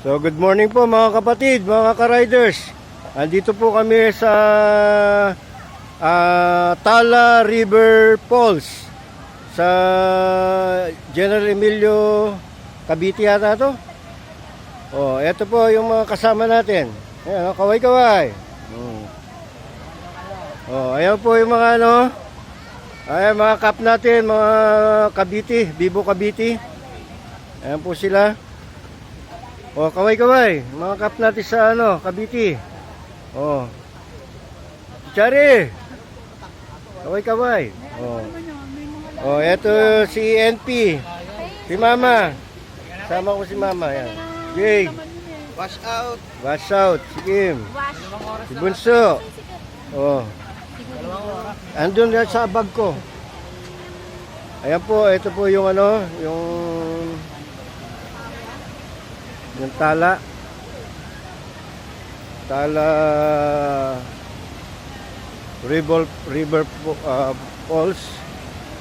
So good morning po mga kapatid, mga ka-riders. Andito po kami sa Tala River Falls sa General Emilio, Cavite yata to. Oh, eto po yung mga kasama natin. Ayan, kaway-kaway. Oh, ayan po yung mga ayan mga kap natin, mga Cavite, Vivo Cavite. Ayan po sila. Oh, kaway-kaway. Mga kap natin sa Cavite. Oh. Chari. Kaway-kaway. Oh. Oh, eto si NP. Si Mama. Sama ko si Mama, yan. Jay. Wash out. Wash out. Si Kim. Si Bunso. Oh. Andun yan sa bag ko. Ayan po, ito po yung yung Tala River Falls.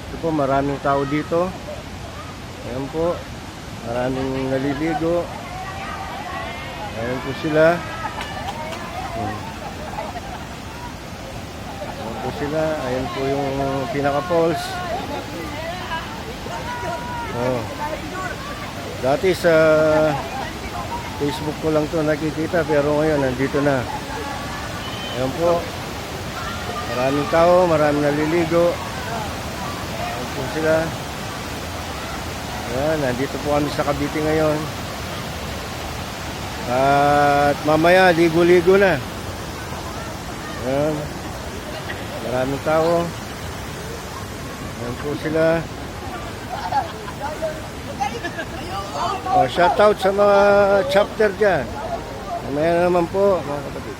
Ito po, maraming tao dito. Ayan po, maraming naliligo. Ayan po sila. Ayan po sila. Ayan po yung pinaka falls. Oh. Dati sa Facebook ko lang to nakikita, pero ngayon nandito na. Ayan po, maraming tao, maraming naliligo. Ayan po sila. Ayan, nandito po kami sa Cavite ngayon. At mamaya ligo-ligo na. Ayan, maraming tao. Ayan po sila. Oh, shout out sa mga chapter dyan. Mamaya naman po mga kapatid.